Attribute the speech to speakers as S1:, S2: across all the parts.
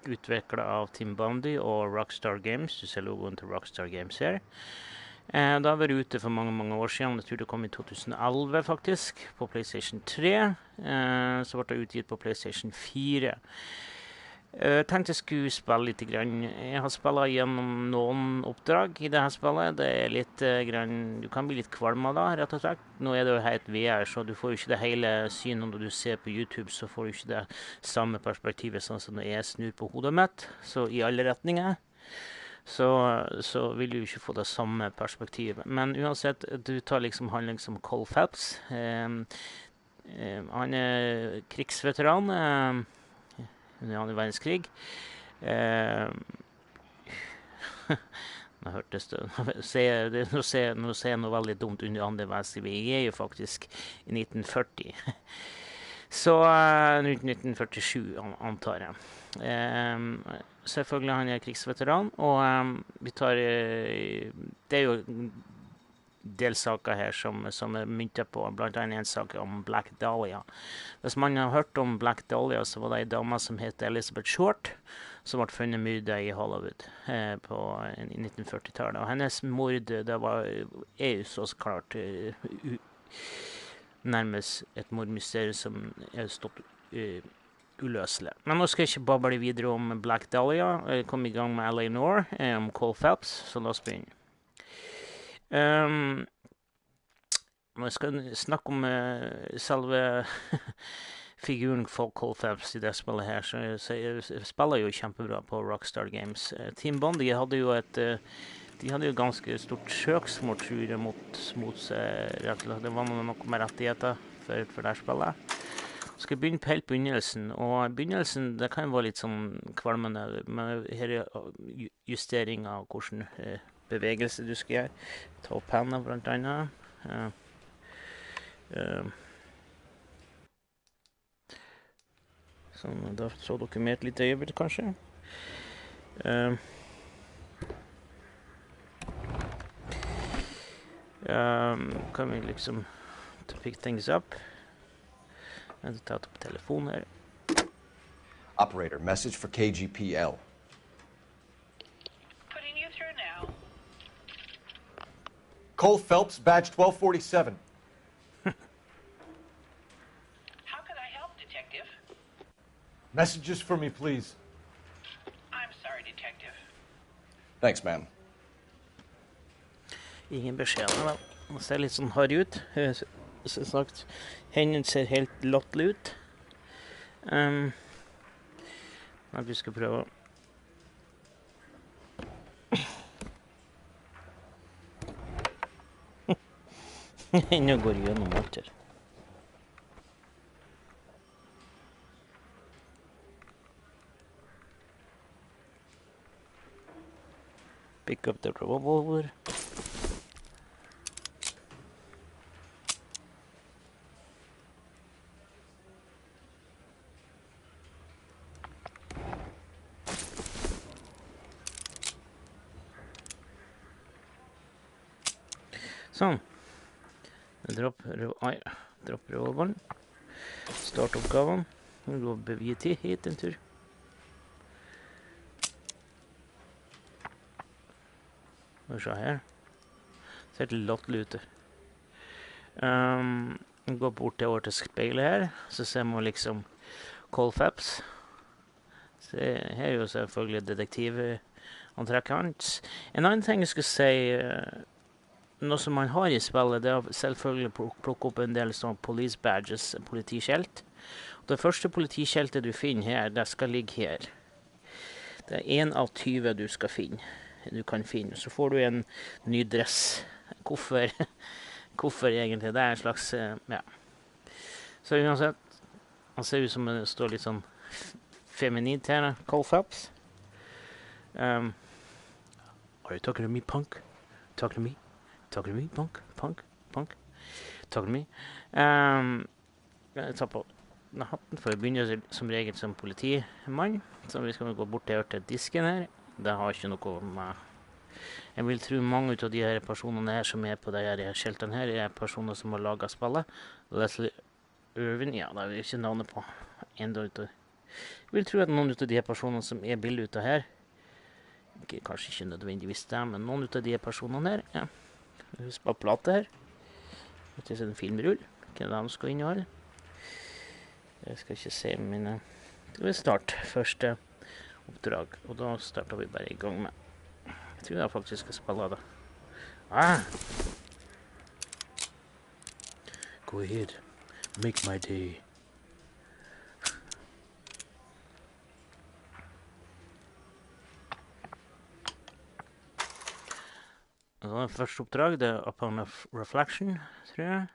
S1: utviklet av Tim Bundy og Rockstar Games. Du ser logoen til Rockstar Games her. Da har vært ute for mange, mange år siden. Jeg tror det kom i 2011 faktisk, på PlayStation 3. Så ble det utgitt på PlayStation 4. Jeg tenkte jeg skulle spille litt grann. Jeg har spillet gjennom noen oppdrag i dette spillet. Det er litt grann, du kan bli litt kvalm av det, rett og slett. Nå er det jo helt VR, så du får jo ikke det hele synet når du ser på YouTube, så får du ikke det samme perspektivet sånn som når jeg snur på hodet mitt, så i alle retninger. Så vil du ikke få det samme perspektivet. Men uansett, du tar liksom han liksom Cole Phelps. Han er krigsveteran under andre verdenskrig. Nå hørtes det. Nå ser jeg noe veldig dumt under andre verdenskrig. Jeg er jo faktisk i 1940. Så 1947 antar jeg. Selvfølgelig han er krigsveteran, og vi tar det er jo delsaker her som er myntet på, blant annet en sak om Black Dahlia. Hvis man har hørt om Black Dahlia, så var det en dame som heter Elizabeth Short, som ble funnet myrdet i Hollywood på 1940-tallet. Og hennes mord, det er jo så klart nærmest et mordmysterium som er stått uløselig. Men nå skal jeg ikke bable videre om Black Dahlia. Jeg kom i gang med L.A.Noir om Cole Phelps, så la oss begynne. Når jeg skal snakke om selve figuren for Cole Phelps i det spillet her, så jeg spiller jo kjempebra på Rockstar Games. Team Bundy hadde jo de hadde jo ganske stort søksmål, tror jeg, mot seg. Det var noe med rettigheter for det spillet. Skal jeg begynne på helt begynnelsen, og begynnelsen, det kan være litt sånn kvalmende, men her er justering av hvordan bevegelse du skal gjøre. Ta opp hendene blant annet. Sånn, da så dere med et lite øyeblikk, kanskje. Kan vi liksom pick things up. Jeg tar opp telefonen her.
S2: Operator, message for KGPL.
S3: Putting you through now.
S2: Cole Phelps, badge 1247.
S3: How can I help, Detective?
S2: Messages for me, please.
S3: I'm sorry, Detective.
S2: Thanks, ma'am.
S1: Ingen beskjed, da. Den ser litt sånn harry ut. Som sagt, hendene ser helt latterlig ut. Men vi skal prøve. Nå går jeg gjennom alt her. Pick up the revolver. Sånn. Dropp revolveren. Start oppgaven. Vi går beviet hit en tur. Skal vi se her. Ser litt latterlig ut. Vi går bort over til speilet her. Så ser man liksom Cole Phelps. Her er jo selvfølgelig detektivantrekket hans. En annen ting jeg skal si... Noe som man har i spillet, det er selvfølgelig å plukke opp en del sånn police badges, politiskjelt. Det første politiskjeltet du finner her, det skal ligge her. Det er 1 av 20 du kan finne. Så får du en ny dress. Hvorfor egentlig? Det er en slags, ja. Så uansett, han ser ut som det står litt sånn feminint her, Cole Phelps. Are you talking to me, punk? Talk to me? Talk to me, punk. Talk to me. Jeg tar på hatten, for jeg begynner som regel som politimann. Så vi skal gå bort til disken her. Det har ikke noe med... Jeg vil tro mange av de her personene her som er på de her skjeltene her, er personer som har laget spillet. Leslie Irvin, ja, det er ikke navnet på en av Jeg vil tro at noen av de personene som er bildet ute her, kanskje ikke nødvendigvis det, men noen av de personene her, ja. Husk på plate her. Dette er en filmrull. Hva er det de skal inneholde? Jeg skal ikke se mine... Skal vi starte første oppdrag, og da starter vi bare i gang med. Jeg tror jeg faktisk skal spille det. Ah! Go ahead. Make my day. Første oppdrag, det er Upon Reflection, tror jeg.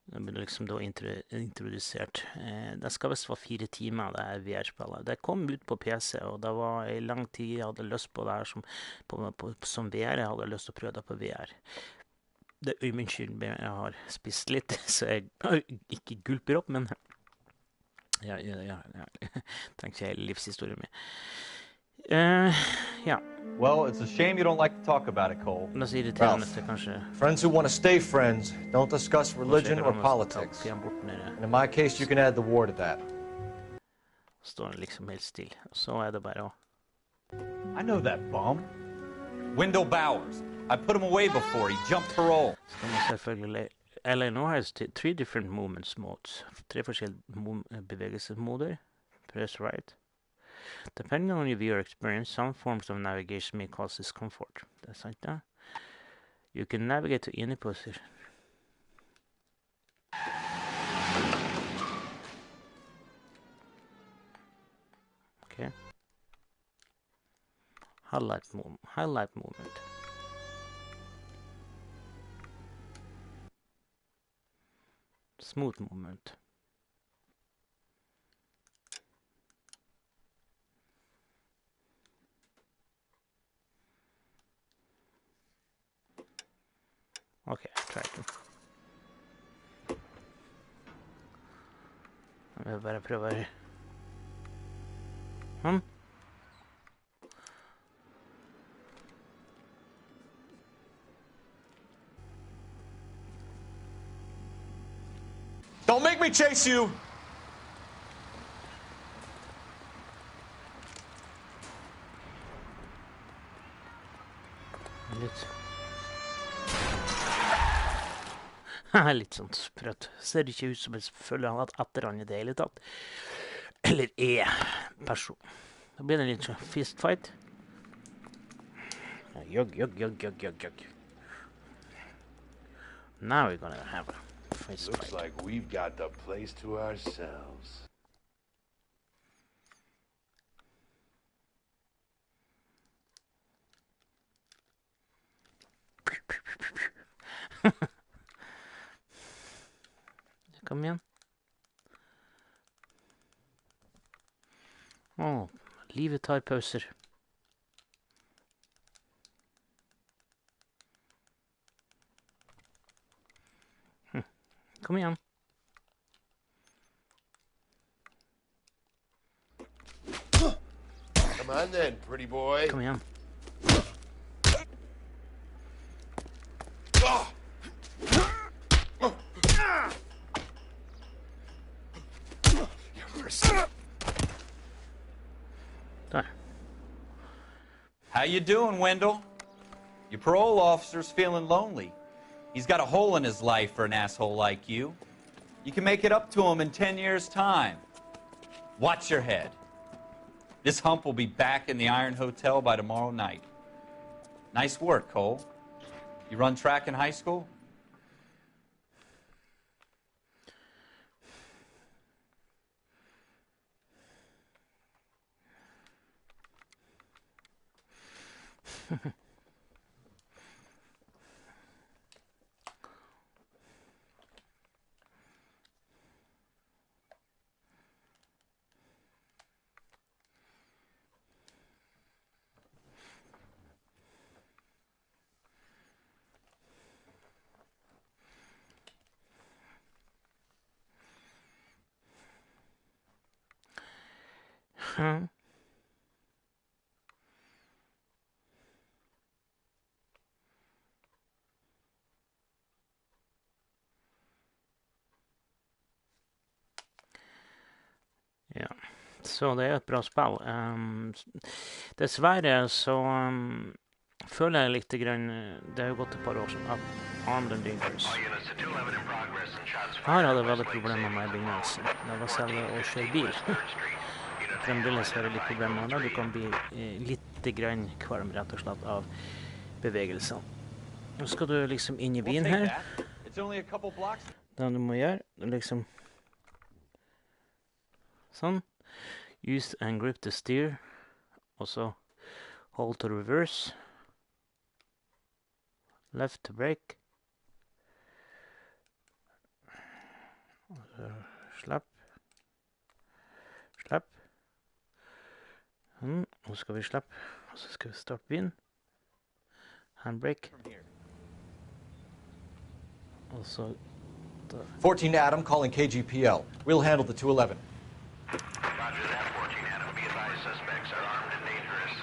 S1: Det blir liksom da introdusert. Det skal vist være 4 timer, det her VR-spillet. Det kom ut på PC, og det var en lang tid jeg hadde lyst på det her som VR. Jeg hadde lyst til å prøve det på VR. Det er min skyld, jeg har spist litt, så jeg har ikke gulper opp, men ja. Tenker jeg livshistorien min. Ja.
S4: Well, it's a shame you don't like to talk about it, Cole.
S1: Da sier det til henne til kanskje...
S2: Friends who want to stay friends don't discuss religion or politics. And in my case, you can add the war to that.
S1: Står han liksom helt still. Så er det bare å...
S4: I know that bum. Wendell Bowers. I put him away before. He jumped parole.
S1: Så kan man selvfølgelig... L.A.Noir has 3 different movement modes. 3 forskjellige bevegelsesmoder. Press right. Depending on your viewer experience, some forms of navigation may cause discomfort. Det er sant, da. You can navigate to any position. Okay. Highlight movement. Smooth movement. Okay, try to. Jeg bare prøver.
S2: Don't make me chase you!
S1: Litt sånn sprøtt. Ser ikke ut som jeg føler han etter han i det hele tatt. Eller person. Da blir det en litt sånn fist fight. Jugg. Now we're gonna have a fist fight.
S5: Looks like we've got the place to ourselves.
S1: Kom igjen. Livet tar pauser. Kom igjen.
S5: Come on then, pretty boy.
S1: Kom igjen. Der.
S4: How you doing, Wendell? Your parole officer's feeling lonely. He's got a hole in his life for an asshole like you. You can make it up to him in 10 years' time. Watch your head. This hump will be back in the Iron Hotel by tomorrow night. Nice work, Cole. You run track in high school?
S1: Ja, så det er et bra spill. Dessverre så føler jeg litt grann, det har jo gått et par år siden, at Armed and Dangerous. Her hadde jeg veldig problemer med begynnelsen. Det var selv å kjøre bil. Fremdeles har jeg litt problemer med det. Du kan bli litt grann kvalm rett og slett av bevegelser. Nå skal du liksom inn i bilen her. Det du må gjøre, liksom sånn. Use and grip to steer. Og så hold to reverse. Left to brake. Slapp. Slapp. Nå skal vi slappe. Og så skal vi starte bilen. Handbrake. Og så
S2: 14 Adam calling KGPL. We'll handle the 211.
S6: Roger that, 14 Adam. Be advised, suspects are armed and dangerous.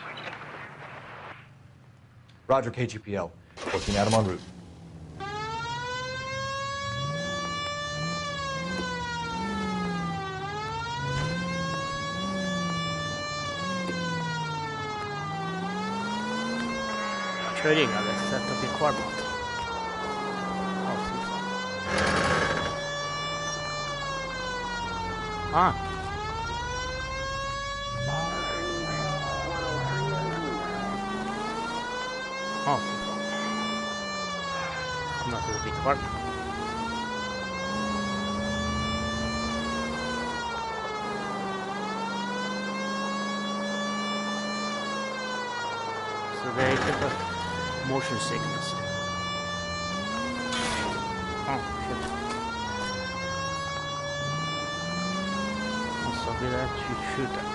S2: Roger, KGPL. 14 Adam en route.
S1: kjøring av det, sett opp i kvalmat. Å, fy faen. Ah. Å, fy faen. Han har så blitt kvalm. Så det er ikke for motion sickness. Shit. Og så blir det shoot etter.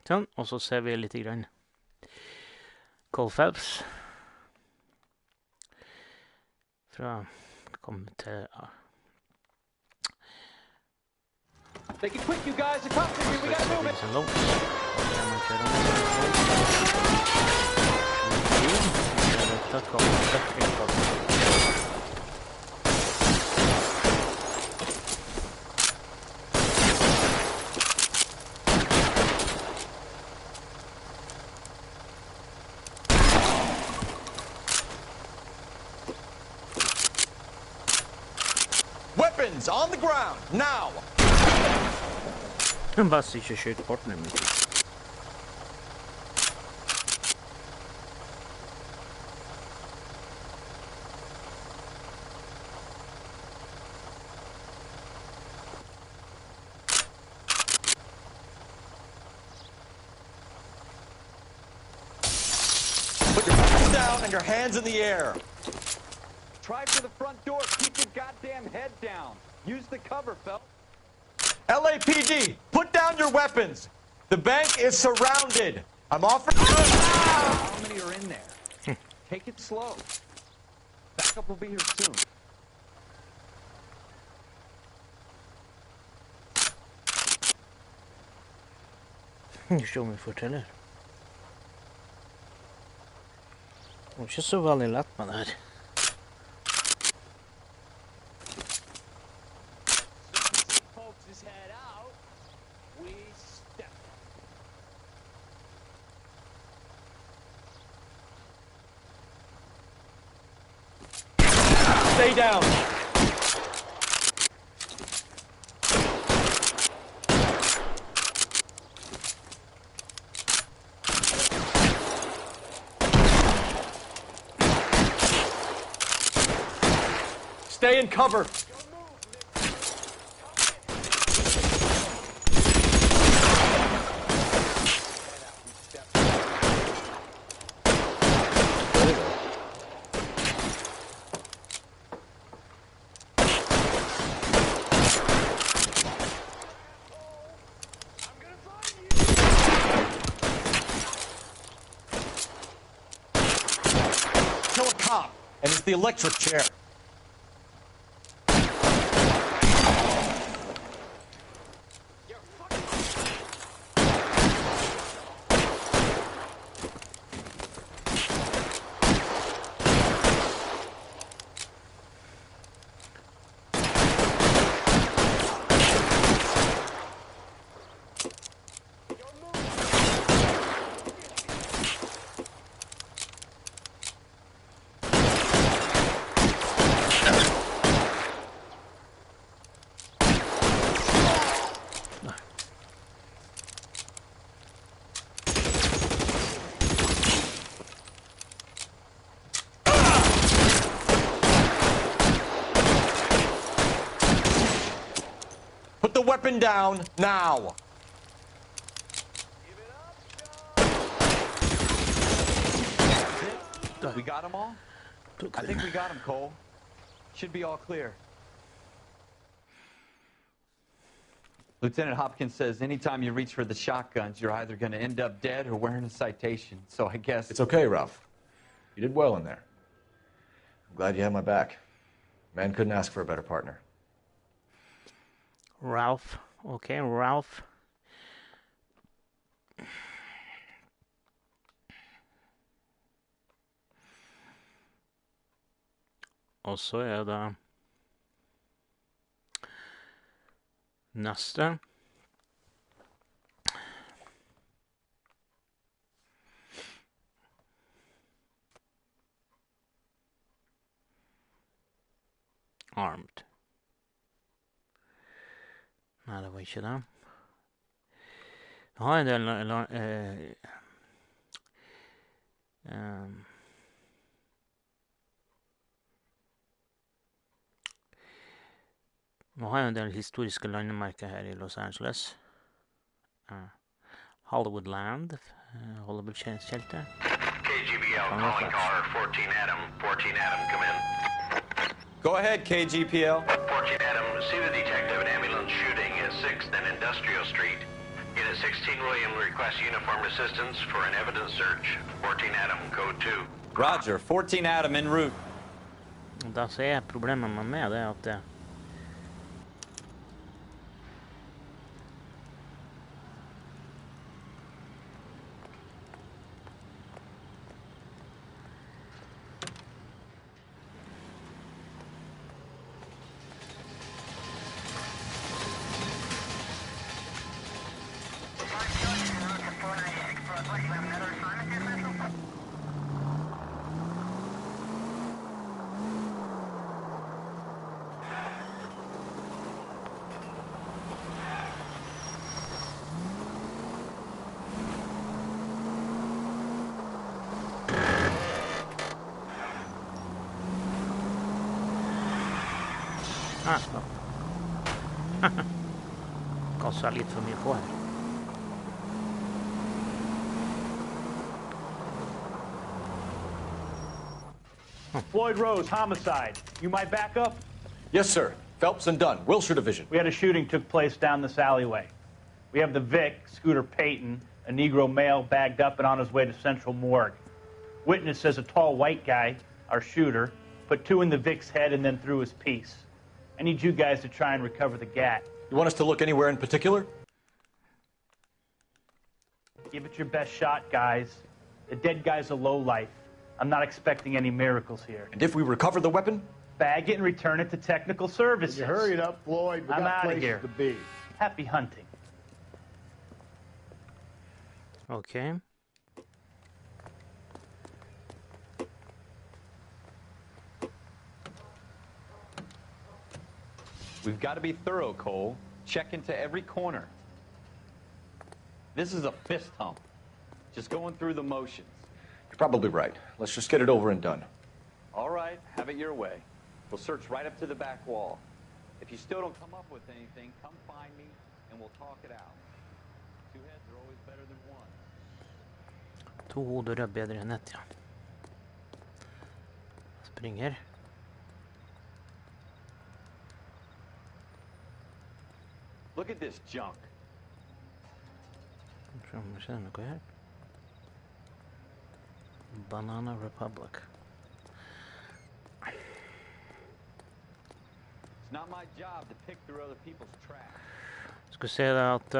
S1: Sånn, og så ser vi litt grann Cole Phelps. Fra kom til
S7: Take it quick, you guys. The cops are here. We gotta move it.
S2: Weapons on the ground, now!
S1: Bare ikke skyte partneren min.
S2: Put your hands down and your hands in the air.
S7: Try for the front door. Keep your goddamn head down. Use the cover, Phelps.
S2: LAPD, put down your weapons. The bank is surrounded. I'm offering...
S7: How many are in there? Take it slow. Backup will be here soon.
S1: Show me forteller. Det er ikke så veldig lett med det her.
S2: Stay down. Stay in cover. Kill a cop, and it's the electric chair. Put the weapon down now.
S7: We got them all? I think we got them, Cole. Should be all clear. Lieutenant Hopkins says anytime you reach for the shotguns, you're either going to end up dead or wearing a citation. So I guess...
S2: It's okay, Ralph. You did well in there. I'm glad you had my back. Man couldn't ask for a better partner.
S1: Ralph. Okay, Ralph. Og så det neste. Armed. Nei, det var ikke det. Jeg har en del Nå har jeg en del historiske landemerker her I Los Angeles. Hollywoodland, Hollywood-kjelter.
S6: KGBL calling caller 14 Adam. 14 Adam, come in.
S4: Go ahead, KGPL.
S6: 14 Adam, see the detective in ambulance shooting at 6th and Industrial Street. Unit 16 William requests uniformed assistance for an evidence search. 14 Adam, code 2.
S4: Roger, 14 Adam en route.
S1: Da ser jeg problemet med det at det Gasser litt for mye på her.
S8: Floyd Rose, homicide. You my backup?
S2: Yes, sir. Phelps and Dunn, Wilshire Division.
S8: We had a shooting took place down this alleyway. We have the Vic, Scooter Payton, a Negro male bagged up and on his way to Central Morgue. Witness says a tall white guy, our shooter, put 2 in the Vic's head and then threw his piece. I need you guys to try and recover the gat.
S2: You want us to look anywhere in particular?
S8: Give it your best shot, guys. The dead guy's a lowlife. I'm not expecting any miracles here.
S2: And if we recover the weapon?
S8: Bag it and return it to technical services.
S5: You hurry it up, Floyd. We
S8: I'm
S5: got
S8: out of
S5: places
S8: here.
S5: to be.
S8: Happy hunting.
S1: Okay.
S7: We've got to be thorough, Cole. Check into every corner. This is a fist hump. Just going through the motions.
S2: You're probably right. Let's just get it over and done.
S7: All right, have it your way. We'll search right up to the back wall. If you still don't come up with anything, come find me and we'll talk it out. 2 heads are always better than 1.
S1: 2 hoder er bedre enn 1, ja. Springer.
S7: Look at this junk.
S1: Skal vi se noe her. Banana Republic.
S7: It's not my job to pick through other people's trash.
S1: Skal se da at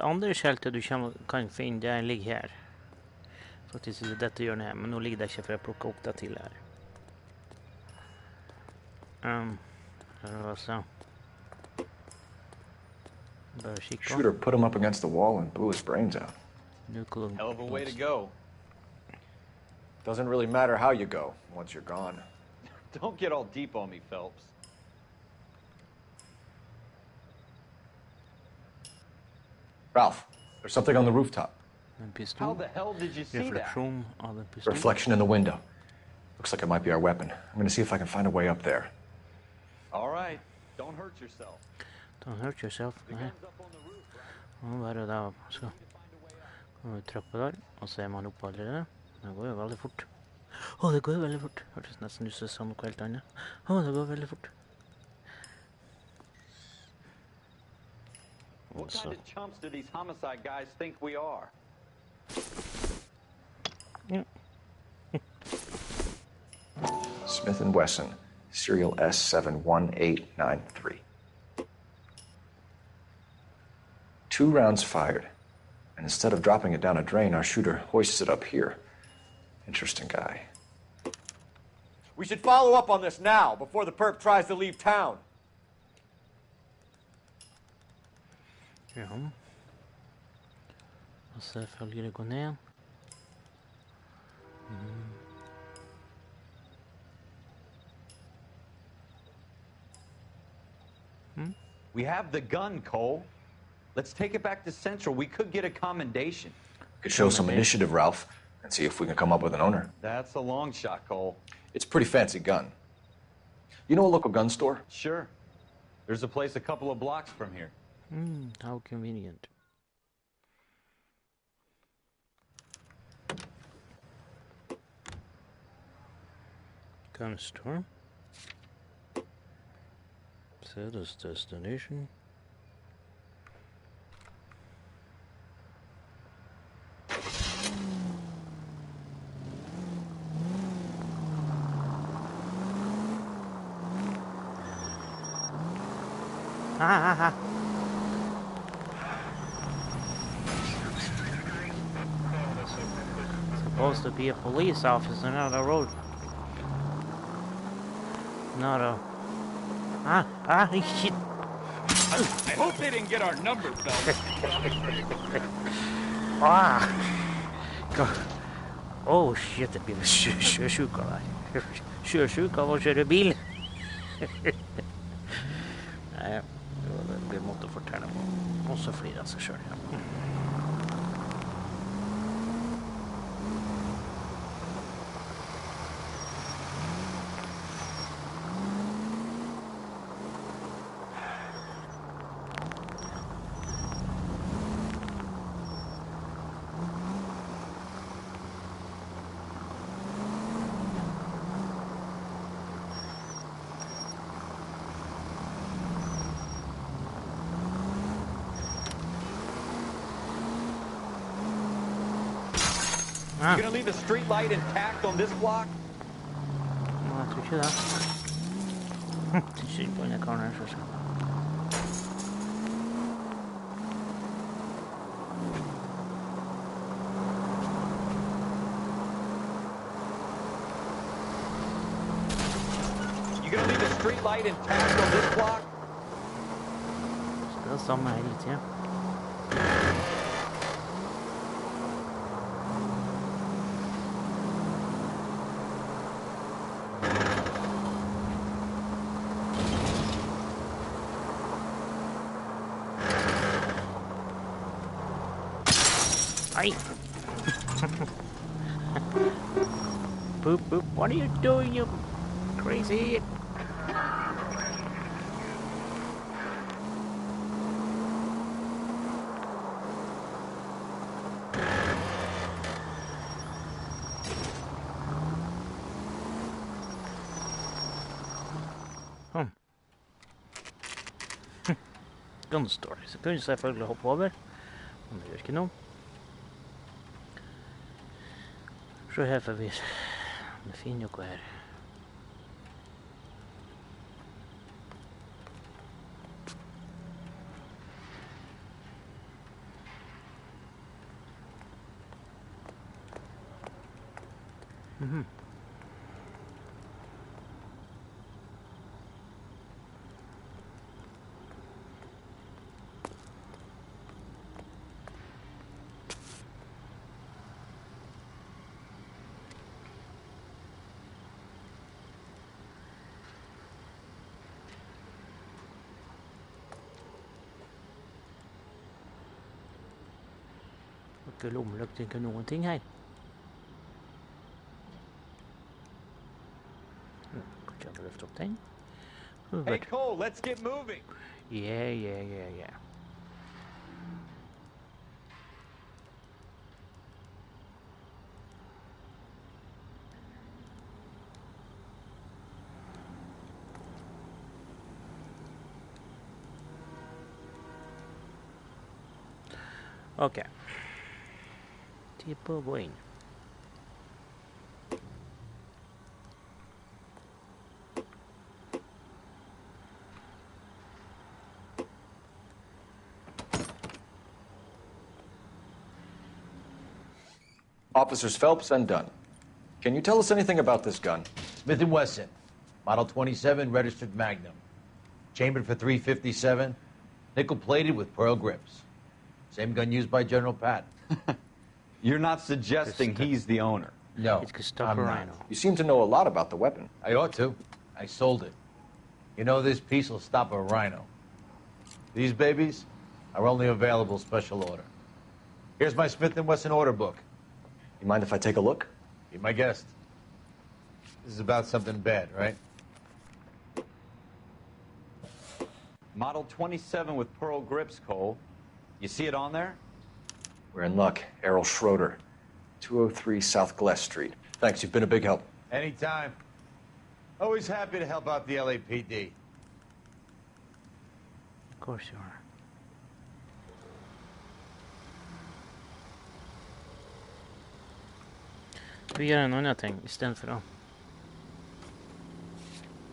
S1: andre skjelter du kan finne, det ligger her. Faktisk i dette hjørnet her, men nå ligger det ikke for å plukke opp det til her. Så.
S2: Shooter put him up against the wall and blew his brains out.
S4: Hell of a way to go.
S2: Doesn't really matter how you go once you're gone.
S7: Don't get all deep on me, Phelps.
S2: Ralph, there's something on the rooftop.
S7: How the hell did you see that?
S2: Reflection in the window. Looks like it might be our weapon. I'm going to see if I can find a way up there.
S7: All right. Don't hurt yourself.
S1: Don't hurt yourself. Nei. Nå bare da så kan vi trykke på der, og så man oppe allerede. Det går jo veldig fort. Det går jo veldig fort. Hørtes nesten ut som noe helt annet. Det går veldig fort.
S7: What kind of chumps do these homicide guys think we are?
S1: Ja.
S9: Smith & Wesson, serial S71893. 2 rounds fired. And instead of dropping it down a drain, our shooter hoists it up here. Interesting guy.
S2: We should follow up on this now, before the perp tries to leave town.
S1: Ja. Og selvfølgelig gå ned.
S7: We have the gun, Cole. Let's take it back to Central. We could get a commendation.
S9: Could show some initiative, Ralph, and see if we can come up with an owner.
S7: That's a long shot, Cole.
S9: It's a pretty fancy gun. You know a local gun store?
S7: Sure. There's a place a couple of blocks from here.
S1: How convenient. Gun store. Set as destination. Supposed to be a police officer, not a road. Not a... shit.
S4: I hope they didn't get our number, Phelps.
S1: God. Oh shit, det blir sjuk av deg. Sjuk av å kjøre bil. Nei, det måtte fortelle meg. Også flirer av seg selv, ja.
S7: You gonna leave the street light intact on this block?
S1: Nå, jeg tror ikke det. Det er synd på denne karen her, så.
S7: You gonna leave the street light intact on this block?
S1: Så det er samme hele tiden. Boop, boop. What are you doing, you crazy? Gun store. Så kunne jeg selvfølgelig hoppe over. Men det gjør ikke noe. Så her får vi finne noe her. Ikke lommelykt, ikke noen ting her. Kanskje jeg må løfte opp den.
S7: Hey Cole, let's get moving.
S1: Yeah. Okay. Tipo boing.
S9: Officers Phelps and Dunn. Can you tell us anything about this gun?
S2: Smith & Wesson, Model 27, registered Magnum. Chambered for .357, nickel-plated with pearl grips. Same gun used by General Patton.
S7: You're not suggesting he's the owner?
S2: No,
S1: It's Christopher
S2: I'm
S1: Rhino.
S2: not.
S9: You seem to know a lot about the weapon.
S2: I ought to. I sold it. You know, this piece will stop a rhino. These babies are only available special order. Here's my Smith & Wesson order book.
S9: You mind if I take a look?
S2: Be my guest. This is about something bad, right?
S7: Model 27 with pearl grips, Cole. You see it on there?
S9: We're in luck. Errol Schroeder, 203 South Glass Street. Thanks, you've been a big help.
S2: Anytime. Always happy to help out the LAPD.
S1: Of course you are. Vi gör en annan ting istället för då.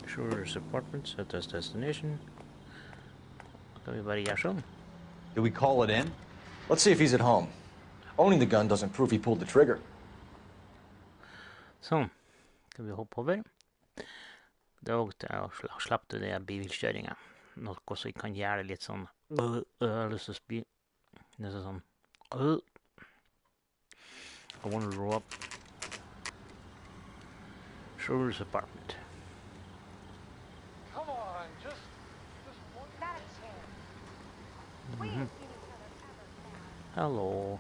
S1: Schroeder's apartment, set as destination. Kan vi bara göra så?
S4: Do we call it in?
S9: Let's see if he's at home. Owning the gun doesn't prove he pulled the trigger.
S1: Så. Kan vi hoppa över. Da åkte jeg og slapp det bilkjøringen. Noe som kan gjøre litt sånn jeg har lyst til å spy. Det er sånn I want to roll up Schroeder's apartment.
S10: Come on, just one. Not a chance. We ain't seen each other ever.
S1: Hello.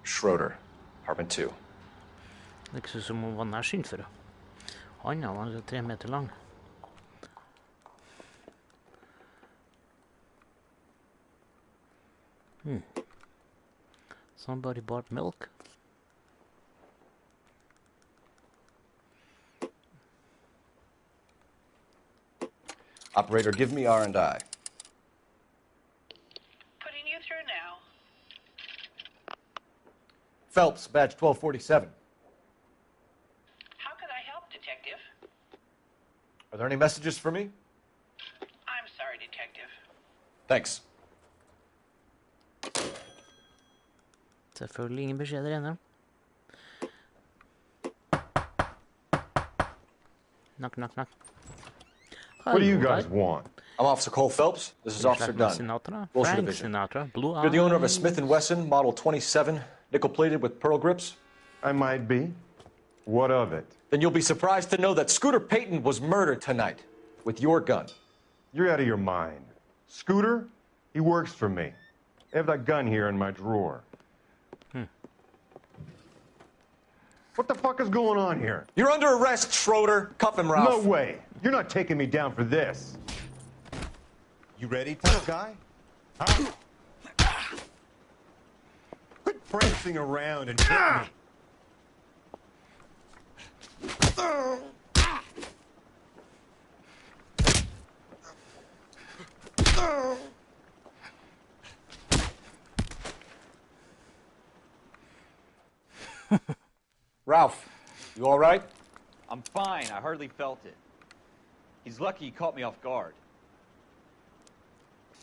S9: Schroeder, apartment 2.
S1: Det er ikke som om han var nærsynt for det. Han var 3 meter lang. Somebody bought milk?
S9: Operator, give me R&I.
S3: Putting you through now.
S2: Phelps, badge 1247.
S3: How can I help, Detective?
S2: Are there any messages for me?
S3: I'm sorry, Detective.
S9: Thanks.
S1: Selvfølgelig ingen beskjeder ennå. Knock, knock, knock.
S5: What do you guys want?
S9: I'm Officer Cole Phelps. This is Officer Dunn.
S1: Sinatra,
S9: Wilshire
S1: Frank
S9: Division.
S1: Sinatra, Blue
S9: You're the owner of a
S1: Eyes.
S9: Smith & Wesson Model 27, nickel-plated with pearl grips?
S5: I might be. What of it?
S9: Then you'll be surprised to know that Scooter Payton was murdered tonight with your gun.
S5: You're out of your mind. Scooter? He works for me. I have that gun here in my drawer. What the fuck is going on here?
S9: You're under arrest, Schroeder. Cuff him, Ralph.
S5: No way. You're not taking me down for this. You ready, tough guy? Huh? Quit prancing around and hit me.
S9: Ralph, you all right?
S7: I'm fine. I hardly felt it. He's lucky he caught me off guard.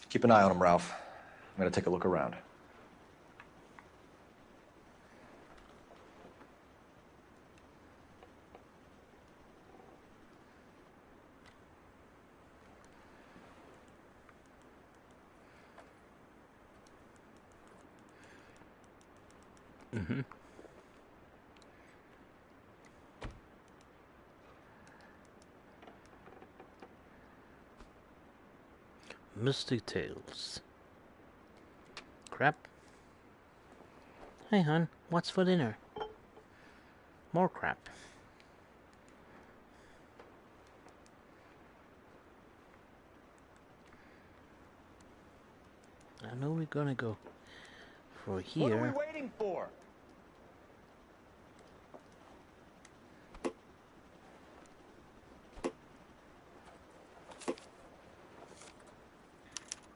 S9: Keep an eye on him, Ralph. I'm gonna take a look around.
S1: Mm-hmm. Mystic Tales. Crap. Hey, hon, what's for dinner? More crap. I know we're gonna go for here.
S7: What are we waiting for?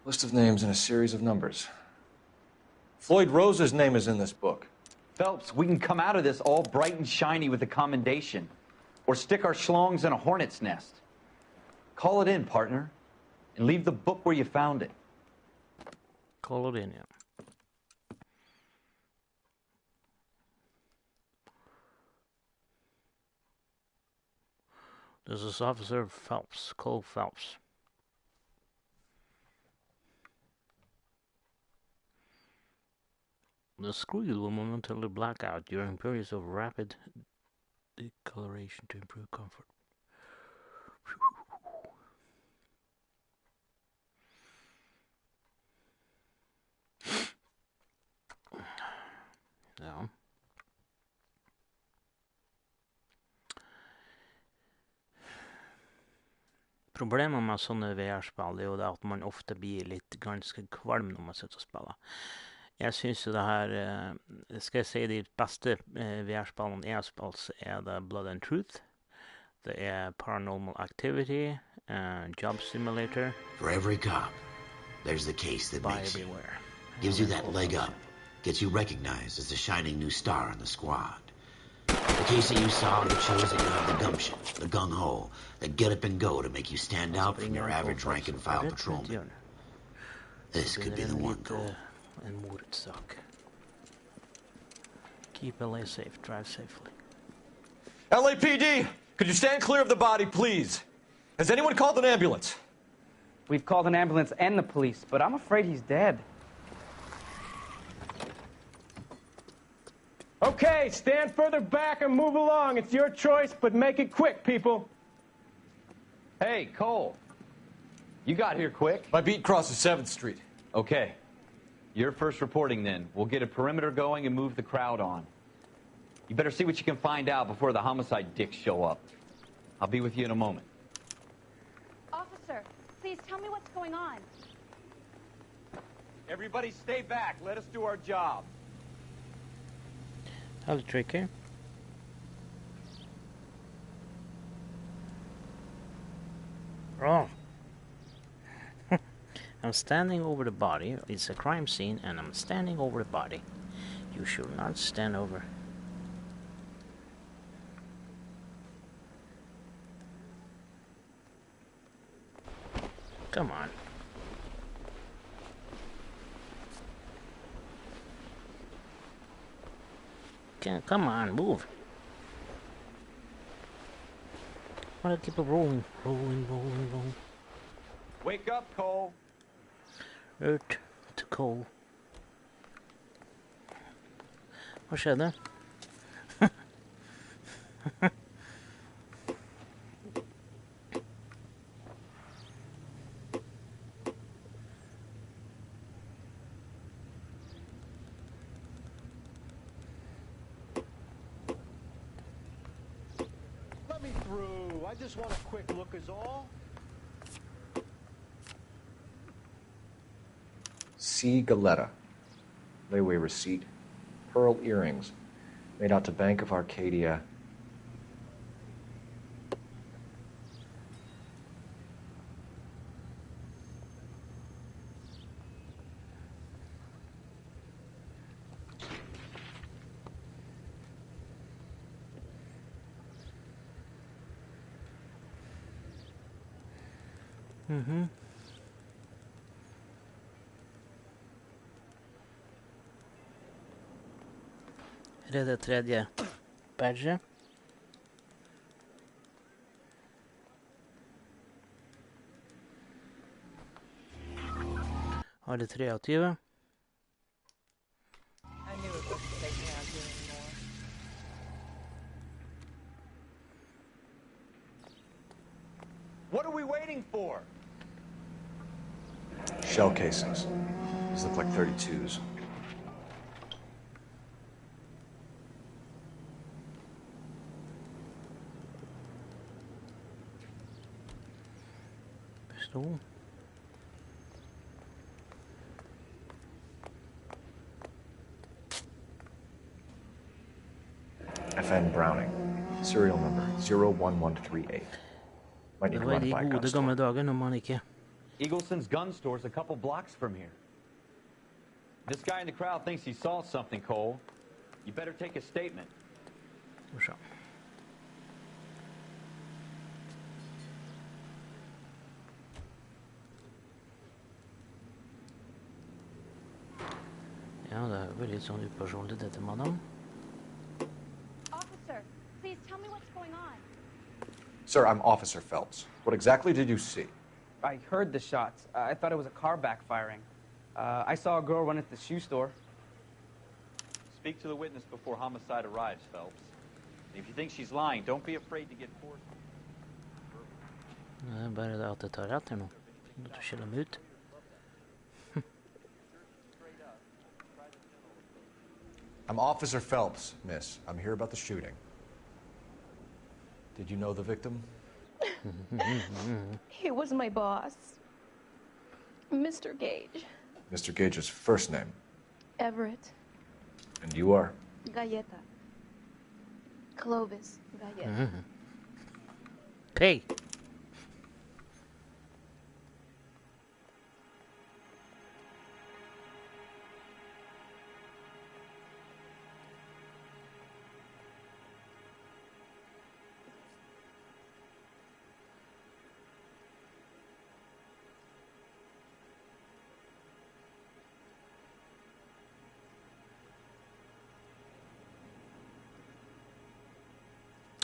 S9: List of names and a series of numbers. Floyd Rose's name is in this book.
S7: Phelps, we can come out of this all bright and shiny with a commendation. Or stick our schlongs in a hornet's nest. Call it in, partner. And leave the book where you found it.
S1: Call it in, yeah. This is Officer Phelps, Cole Phelps. The screen will momentarily black out during periods of rapid decoloration to improve comfort. Ja. Problemet med sånne VR-spill er jo det at man ofte blir litt ganske kvalm når man sitter og spiller. Jeg synes jo det her, skal jeg si de beste VR-spillene jeg har spilt, så er det Blood and Truth, det er Paranormal Activity, Job Simulator.
S11: For every cop, there's the case that makes you.
S1: Everywhere.
S11: Gives you that leg up, gets you recognized as the shining new star in the squad. The case that you saw that shows that you have the gumption, the gung-ho, the get up and go to make you stand out from your average rank-and-file patrolman. This could be the one, Cole.
S1: En mordsak. Keep LA safe, drive safely.
S12: LAPD, could you stand clear of the body, please? Has anyone called an ambulance?
S13: We've called an ambulance and the police, but I'm afraid he's dead.
S14: Okay, stand further back and move along. It's your choice, but make it quick, people.
S7: Hey, Cole. You got here quick.
S12: My beat crosses 7th Street.
S7: Okay. You're first reporting then. We'll get a perimeter going and move the crowd on. You better see what you can find out before the homicide dicks show up. I'll be with you in a moment.
S10: Officer, please tell me what's going on.
S7: Everybody stay back. Let us do our job.
S1: Hello, tricky. Oh. I'm standing over the body. It's a crime scene and I'm standing over the body. You should not stand over. Come on. Come on, move. Why do I keep it rolling? Rolling.
S7: Wake up, Cole.
S1: Earth to coal. Hva skjedde?
S14: Let me through. I just want a quick look is all.
S9: C. Galetta. Layaway receipt. Pearl earrings. Made out to Bank of Arcadia.
S1: Mm-hmm. Är det tredje badge? Har det 3 av 20?
S15: I knew it wasn't taking out
S7: waiting for?
S9: Shell casings. These look like 32s.
S1: Pistol.
S9: FN Browning. Serial number 01138. Might need
S1: Det
S9: to
S1: var
S9: run
S1: de
S9: it by a gun
S1: gode
S9: store.
S1: gamle dager når man ikke...
S7: Eagleson's gun store's a couple blocks from here. This guy in the crowd thinks he saw something, Cole. You better take a statement.
S1: Så. Ja, det er vel litt sånn upersonlig dette, madam.
S10: Officer, please tell me what's going on.
S9: Sir, I'm Officer Phelps. What exactly did you see?
S13: I heard the shots. I thought it was a car backfiring. I saw a girl run at the shoe store.
S7: Speak to the witness before homicide arrives, Phelps. If you think she's lying, don't be afraid to get forced.
S1: Det er bare det at det tar rett her nå. Du skiller dem ut.
S9: I'm Officer Phelps, miss. I'm here about the shooting. Did you know the victim?
S15: He was my boss, Mr. Gage.
S9: Mr. Gage's first name.
S15: Everett.
S9: And you are?
S15: Galleta. Clovis Galleta.
S1: Hey!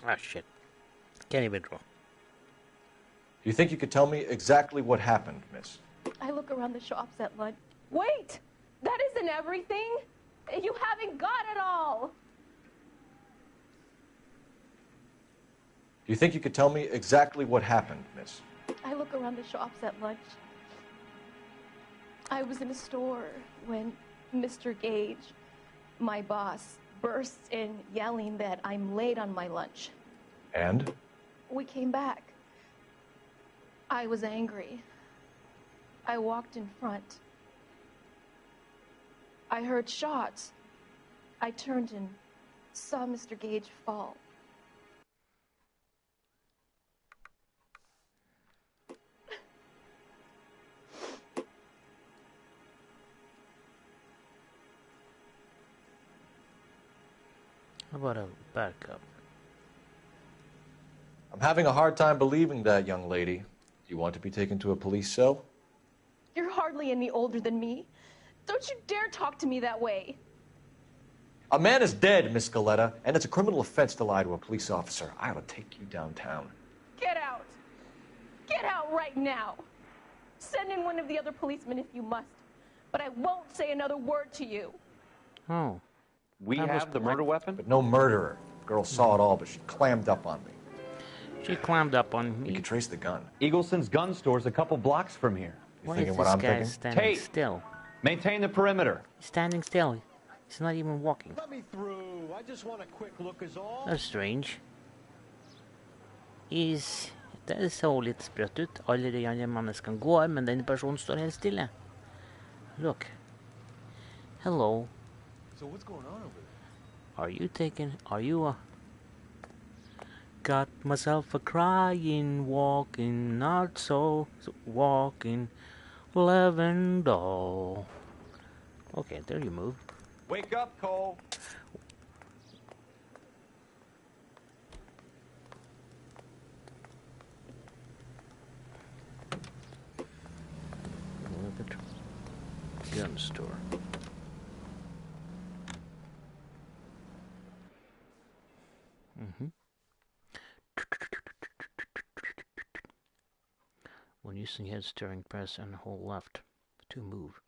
S1: Ah, shit. Can't even draw.
S9: Do you think you could tell me exactly what happened, miss?
S15: I look around the shops at lunch. Wait! That isn't everything! You haven't got it all!
S9: Do you think you could tell me exactly what happened, miss?
S15: I look around the shops at lunch. I was in a store when Mr. Gage, my boss, bursts in yelling that I'm late on my lunch.
S9: And?
S15: We came back. I was angry. I walked in front. I heard shots. I turned and saw Mr. Gage fall.
S1: How about a backup?
S9: I'm having a hard time believing that, young lady. Do you want to be taken to a police cell?
S15: You're hardly any older than me. Don't you dare talk to me that way.
S9: A man is dead, Miss Galletta, and it's a criminal offense to lie to a police officer. I ought to take you downtown.
S15: Get out. Get out right now. Send in one of the other policemen if you must. But I won't say another word to you.
S1: Oh.
S7: We have the murder weapon?
S9: But no murderer. The girl saw it all, but she clammed up on me.
S1: She clammed up on me.
S9: You could trace the gun.
S7: Eagleson's gun store's a couple blocks from here.
S9: You thinking what I'm thinking?
S1: Standing
S7: Tate,
S1: still.
S7: maintain the perimeter.
S1: He's standing still. He's not even walking.
S14: Let me through. I just want a quick look is all.
S1: That's strange. Det så litt sprøtt ut. Alle de andre menneskene går, men denne personen står helt stille. Look. Hello.
S2: So what's going on over there?
S1: Are you got myself a crying, walking, not so walking, living doll. Okay, there you move.
S7: Wake up, Cole.
S1: Gun store. When using head steering, press and hold left to move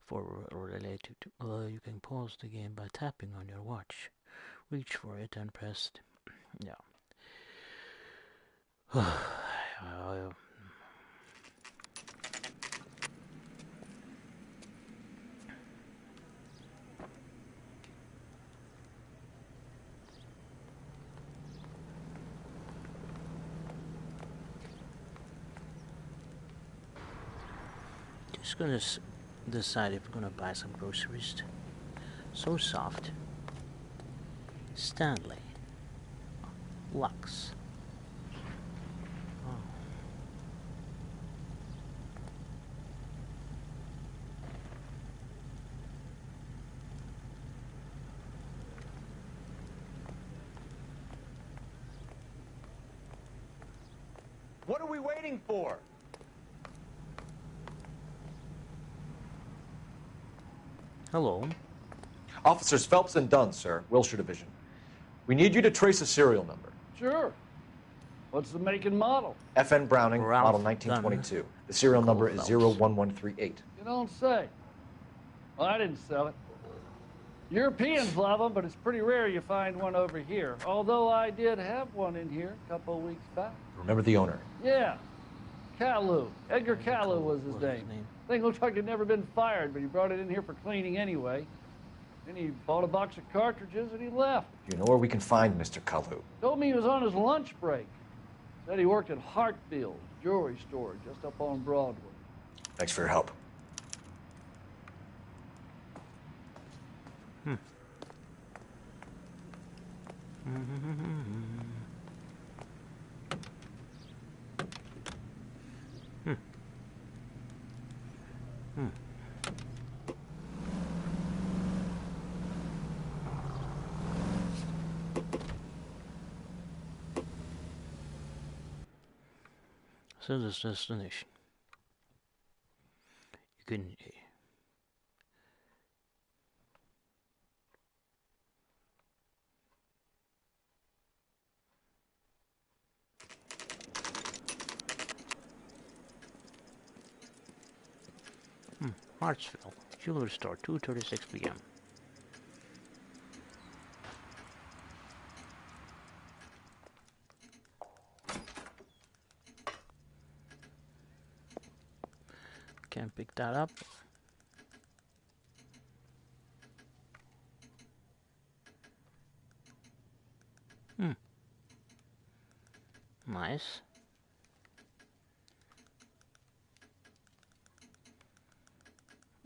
S1: forward or related to. You can pause the game by tapping on your watch. Reach for it and press. Yeah. Just gonna decide if we're gonna buy some groceries. So soft. Stanley. Lux. Oh.
S12: What are we waiting for?
S1: Hello.
S12: Officers Phelps and Dunn, sir, Wilshire Division. We need you to trace a serial number.
S16: Sure. What's the make and model?
S12: FN Browning,
S1: Ralph
S12: model 1922. The serial number is 01138.
S16: You don't say. Well, I didn't sell it. Europeans love them, but it's pretty rare you find one over here. Although I did have one in here a couple of weeks back.
S12: Remember the owner?
S16: Yeah. Kalu. Edgar Kalu was his name. Thing looked like he'd never been fired, but he brought it in here for cleaning anyway. Then he bought a box of cartridges and he left.
S12: Do you know where we can find Mr. Kalu?
S16: Told me he was on his lunch break. Said he worked at Hartfield's jewelry store just up on Broadway.
S12: Thanks for your help.
S1: So this destination. You can. Hartsville, jewelry store, 2:36 p.m. Can't pick that up. Nice.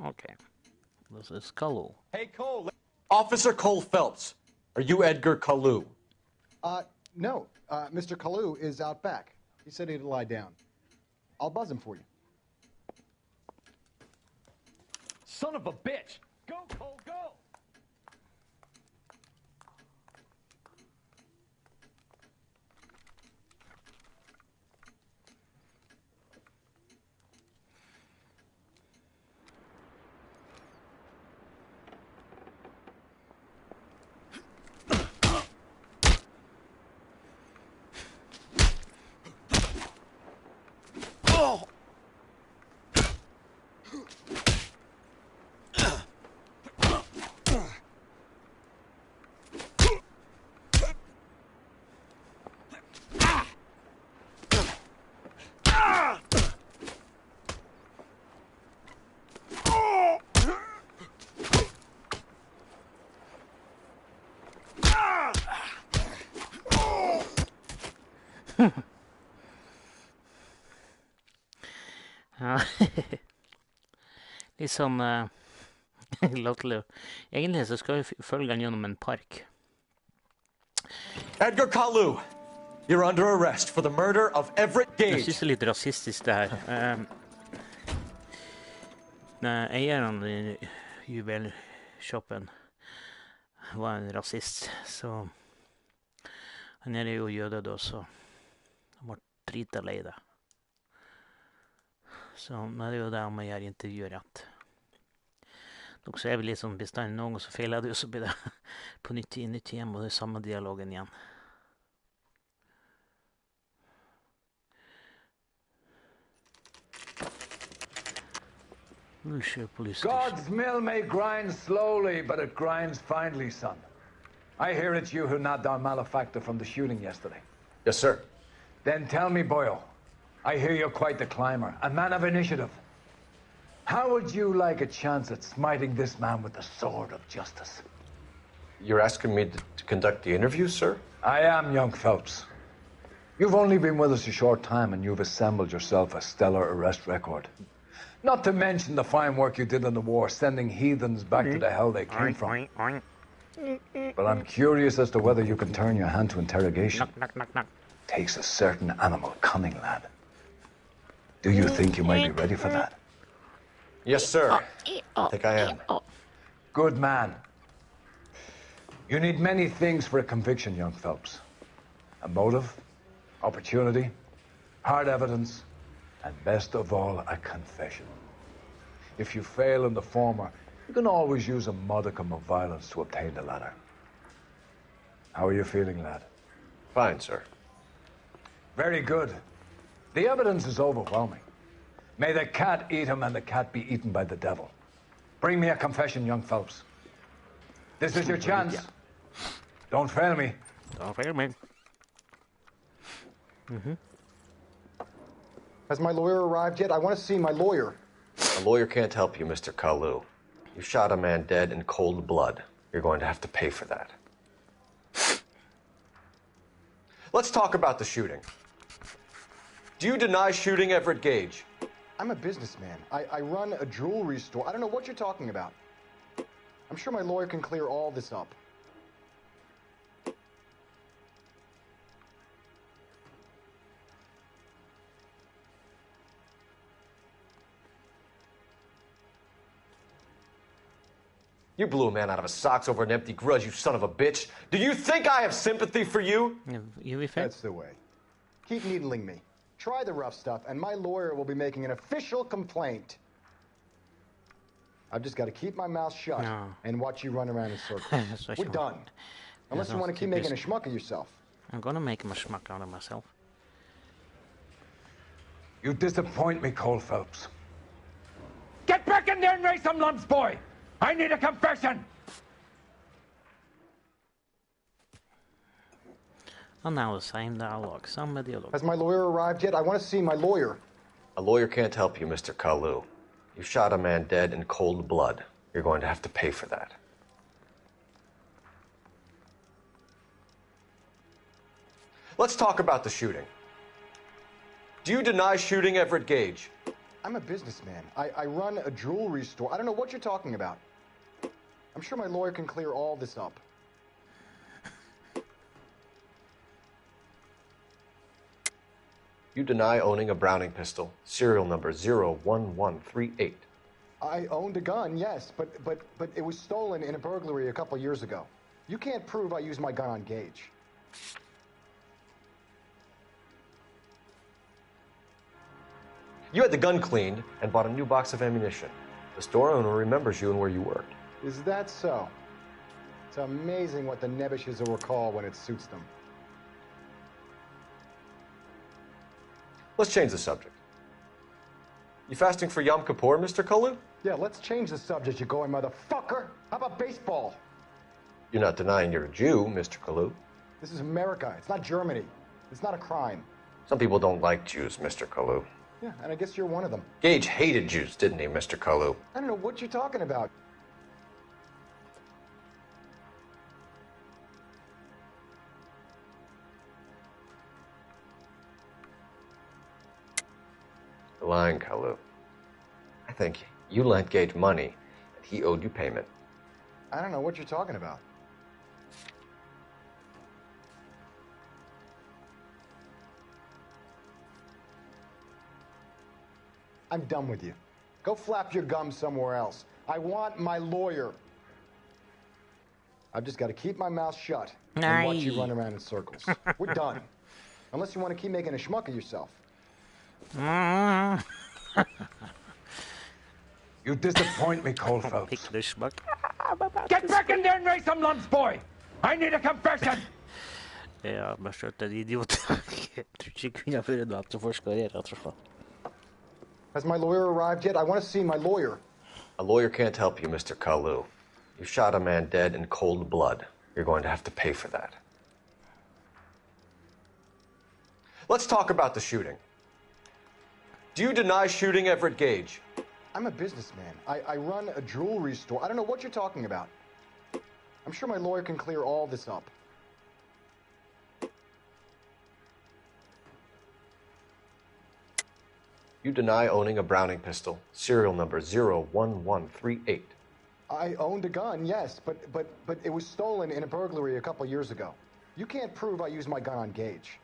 S1: Okay. This is Kalu.
S12: Hey, Cole. Officer Cole Phelps. Are you Edgar Kalu?
S17: No. Mr. Kalu is out back. He said he'd lie down. I'll buzz him for you.
S16: Son of a bitch! Go, Cole, go!
S1: Ja. Litt sånn latterlig. Egentlig så skal vi følge han gjennom en park.
S12: Edgar Kalu, you're under arrest for the murder of Everett Gage.
S1: Jeg synes det er litt rasistisk det her. Eieren i juvelshoppen var en rasist, så han er jo jøde da, så han var drita lei det. Så det er jo det om jeg gjør intervjuet rett. Nok så er vi litt sånn bestandig noen, så feiler det jo, så blir det på nytt hjem, og det er samme dialogen igjen.
S18: God's mill may grind slowly, but it grinds finely, son. I hear it's you who nabbed our malefactor from the shooting yesterday.
S12: Yes, sir.
S18: Then tell me, boyo, I hear you're quite the climber, a man of initiative. How would you like a chance at smiting this man with the sword of justice?
S5: You're asking me to conduct the interview, sir?
S18: I am, young Phelps. You've only been with us a short time, and you've assembled yourself a stellar arrest record. Not to mention the fine work you did in the war, sending heathens back to the hell they came from. But I'm curious as to whether you can turn your hand to interrogation. Takes a certain animal cunning, lad. Do you think you might be ready for that?
S12: Yes, sir. I think I am.
S18: Good man. You need many things for a conviction, young Phelps. A motive, opportunity, hard evidence, and best of all, a confession. If you fail in the former, you can always use a modicum of violence to obtain the latter. How are you feeling, lad?
S12: Fine, sir.
S18: Very good. The evidence is overwhelming. May the cat eat him and the cat be eaten by the devil. Bring me a confession, young Phelps. This is your chance. Don't fail me.
S1: Don't fail me.
S17: Has my lawyer arrived yet? I want to see my lawyer.
S12: A lawyer can't help you, Mr. Kalu. You shot a man dead in cold blood. You're going to have to pay for that. Let's talk about the shooting. Do you deny shooting Everett Gage?
S17: I'm a businessman. I run a jewelry store. I don't know what you're talking about. I'm sure my lawyer can clear all this up.
S12: You blew a man out of his socks over an empty grudge, you son of a bitch. Do you think I have sympathy for you?
S17: That's the way. Keep needling me. Try the rough stuff, and my lawyer will be making an official complaint. I've just got to keep my mouth shut and watch you run around in circles. We're done. Unless you want to keep making a schmuck of yourself.
S1: I'm gonna make him a schmuck out of myself.
S18: You disappoint me, Cole Phelps. Get back in there and raise some lumps, boy! I need a confession!
S1: And now the same dialogue, samma dialog.
S17: Has my lawyer arrived yet? I want to see my lawyer.
S12: A lawyer can't help you, Mr. Kalu. You shot a man dead in cold blood. You're going to have to pay for that. Let's talk about the shooting. Do you deny shooting Everett Gage?
S17: I'm a businessman. I run a jewelry store. I don't know what you're talking about. I'm sure my lawyer can clear all this up.
S12: You deny owning a Browning pistol, serial number 01138.
S17: I owned a gun, yes, but it was stolen in a burglary a couple years ago. You can't prove I used my gun on Gage.
S12: You had the gun cleaned and bought a new box of ammunition. The store owner remembers you and where you worked.
S17: Is that so? It's amazing what the Nebbishes will recall when it suits them.
S12: Let's change the subject. You fasting for Yom Kippur, Mr. Kalu?
S17: Yeah, let's change the subject, you going motherfucker. How about baseball?
S12: You're not denying you're a Jew, Mr. Kalu.
S17: This is America. It's not Germany. It's not a crime.
S12: Some people don't like Jews, Mr. Kalu.
S17: Yeah, and I guess you're one of them.
S12: Gage hated Jews, didn't he, Mr. Kalu?
S17: I don't know what you're talking about.
S12: You're lying, Kalu. I think you lent Gage money, and he owed you payment.
S17: I don't know what you're talking about. I'm done with you. Go flap your gums somewhere else. I want my lawyer. I've just got to keep my mouth shut and watch you run around in circles. We're done. Unless you want to keep making a schmuck of yourself.
S18: You disappoint me, Cole Phelps.
S1: Schmuck.
S18: Get back in there and raise some lumps, boy! I need a confession!
S1: Ja, men skjøtte en idiot. Jeg tror ikke jeg kunne føre noe til forskere, rett og slett.
S17: Has my lawyer arrived yet? I want to see my lawyer.
S12: A lawyer can't help you, Mr. Kalu. You shot a man dead in cold blood. You're going to have to pay for that. Let's talk about the shooting. Do you deny shooting Everett Gage?
S17: I'm a businessman. I run a jewelry store. I don't know what you're talking about. I'm sure my lawyer can clear all this up.
S12: You deny owning a Browning pistol, serial number 01138.
S17: I owned a gun, yes, but it was stolen in a burglary a couple years ago. You can't prove I used my gun on Gage.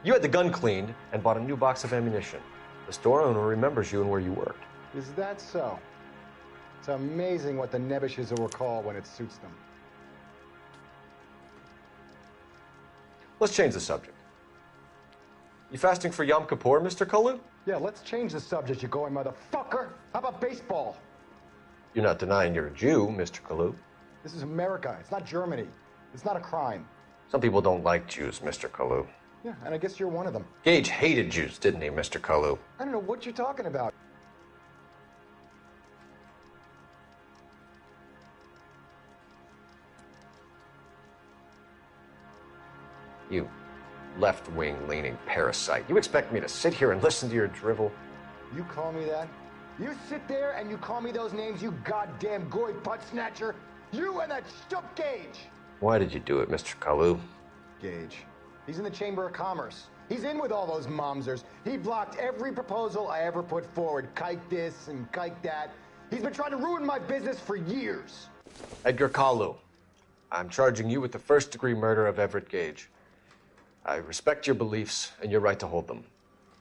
S12: You had the gun cleaned and bought a new box of ammunition. The store owner remembers you and where you worked.
S17: Is that so? It's amazing what the Nebishes will recall when it suits them.
S12: Let's change the subject. You fasting for Yom Kippur, Mr. Kalu?
S17: Yeah, let's change the subject, you going motherfucker. How about baseball?
S12: You're not denying you're a Jew, Mr. Kalu.
S17: This is America. It's not Germany. It's not a crime.
S12: Some people don't like Jews, Mr. Kalu.
S17: Yeah, and I guess you're one of them.
S12: Gage hated Jews, didn't he, Mr. Kalu?
S17: I don't know what you're talking about.
S12: You left-wing leaning parasite. You expect me to sit here and listen to your drivel?
S17: You call me that? You sit there and you call me those names, you goddamn goy butt snatcher? You and that stup Gage!
S12: Why did you do it, Mr. Kalu?
S17: Gage. He's in the Chamber of Commerce. He's in with all those momsers. He blocked every proposal I ever put forward. Kike this and kike that. He's been trying to ruin my business for years.
S12: Edgar Kalu, I'm charging you with the first-degree murder of Everett Gage. I respect your beliefs and your right to hold them.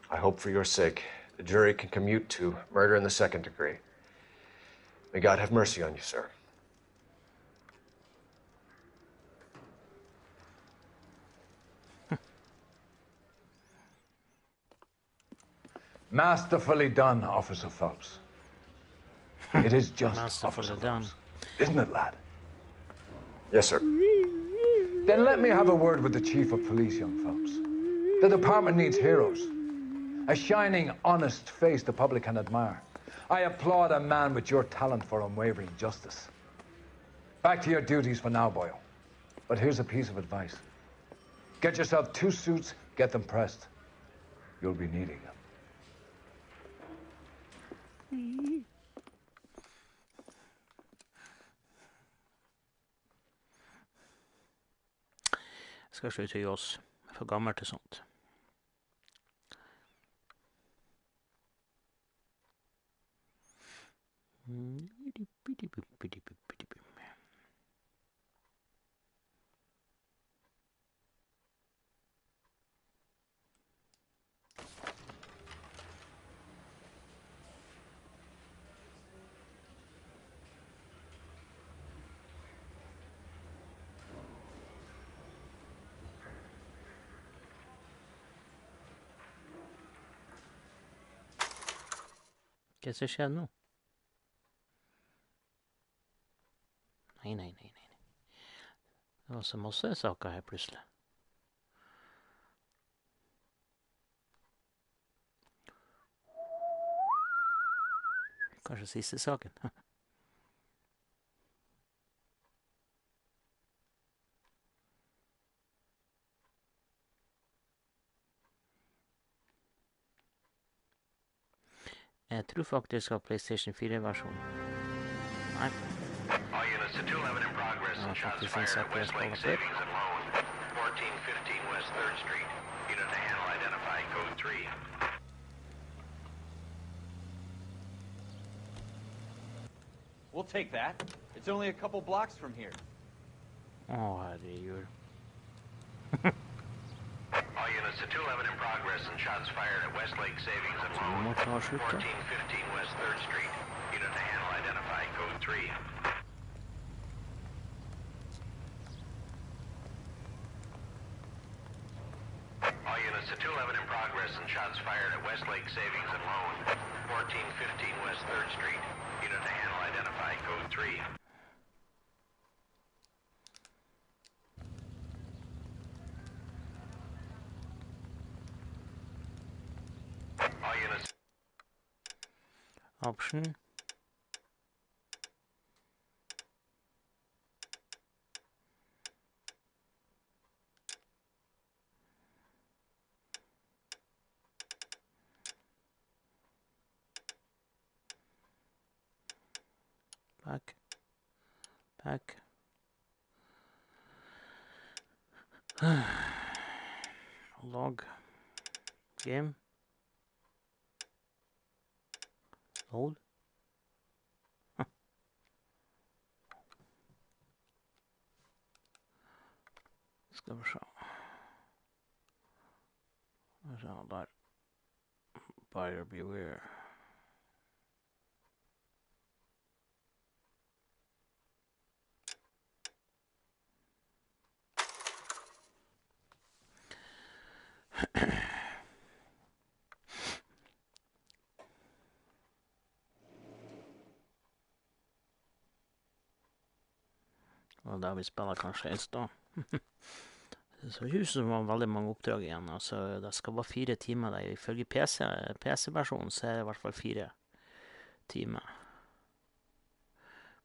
S12: I hope for your sake the jury can commute to murder in the second degree. May God have mercy on you, sir.
S18: Masterfully done, Officer Phelps. It is just
S1: Masterfully
S18: Officer
S1: done.
S18: Phelps. Isn't it, lad?
S12: Yes, sir.
S18: Then let me have a word with the Chief of Police, young Phelps. The department needs heroes. A shining, honest face the public can admire. I applaud a man with your talent for unwavering justice. Back to your duties for now, Boyle. But here's a piece of advice. Get yourself 2 suits, get them pressed. You'll be needing them.
S1: Skal slutte å gi oss for gammel til sånt. Hva som skjer nå? Nei. Det var så masse saker her plutselig. Kanskje siste saken. Jeg tror faktisk at PlayStation 4-versjonen. Nei.
S6: All units to 211 in progress and shots fired at Westlake Savings and Loan, 1415 West 3rd Street. Unit to handle identify code 3.
S4: We'll take that. It's only a couple blocks from here.
S1: Herregud.
S6: All units to 211 in progress and shots fired at Westlake Savings and Loan, 1415 West 3rd Street. Unit to handle identify code 3. All units to 211 in progress and shots fired at Westlake Savings and Loan, 1415 West 3rd Street. Unit to handle identify code 3. All units.
S1: Option. Back. Back. Log. Game. Load. Skal vi se. Der. Buyer beware. Og da vi spiller kanskje en stund. Det så ut som det var veldig mange oppdrag igjen. Altså, det skal være 4 timer. Der. Ifølge PC-versjonen så er det i hvert fall 4 timer.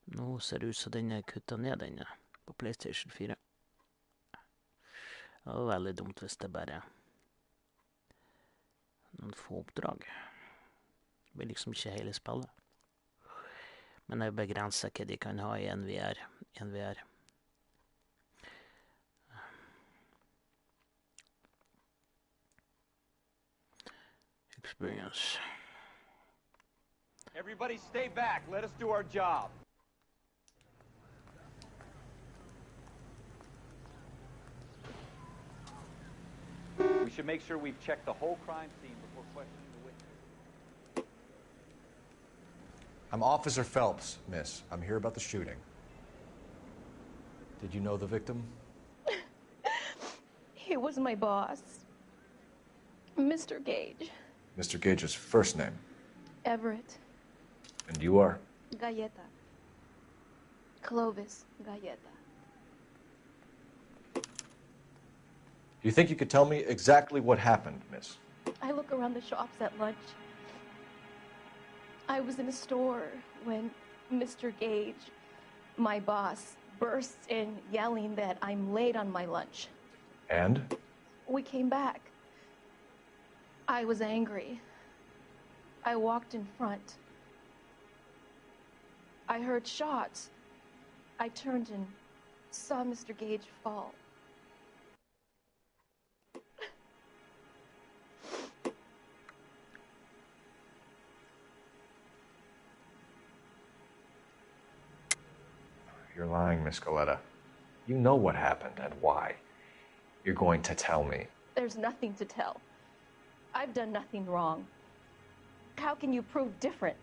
S1: Nå ser det ut som den er kuttet ned denne på PlayStation 4. Det var veldig dumt hvis det bare er noen få oppdrag. Det blir liksom ikke hele spillet. Men det er begrenset hva de kan ha i en VR. Experience.
S7: Everybody stay back. Let us do our job. We should make sure we've checked the whole crime scene before questioning the witness.
S12: I'm Officer Phelps, miss. I'm here about the shooting. Did you know the victim?
S15: He was my boss, Mr. Gage.
S12: Mr. Gage's first name.
S15: Everett.
S12: And you are?
S15: Galleta. Clovis Galleta.
S12: Do you think you could tell me exactly what happened, miss?
S15: I look around the shops at lunch. I was in a store when Mr. Gage, my boss, bursts in yelling that I'm late on my lunch.
S12: And?
S15: We came back. I was angry. I walked in front. I heard shots. I turned and saw Mr. Gage fall.
S12: You're lying, Miss Goleta. You know what happened and why. You're going to tell me.
S15: There's nothing to tell. I've done nothing wrong. How can you prove different?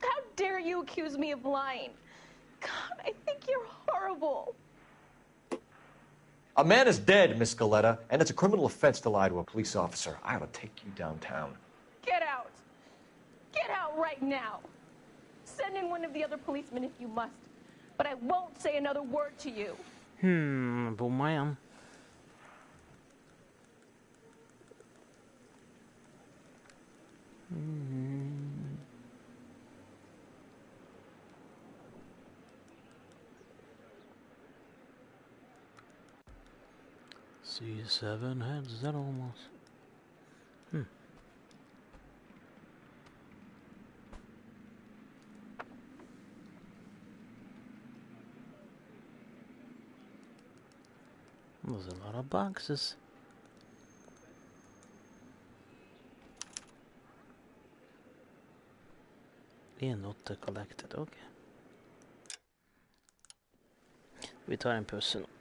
S15: How dare you accuse me of lying? God, I think you're horrible.
S12: A man is dead, Miss Goleta, and it's a criminal offense to lie to a police officer. I ought to take you downtown.
S15: Get out. Get out right now. Send in one of the other policemen if you must. But I won't say another word to you.
S1: Bomma igjen. See 7 heads, that almost. There's a lot of boxes. L.A.Noir collected, okay. Vi tar en pusse nå.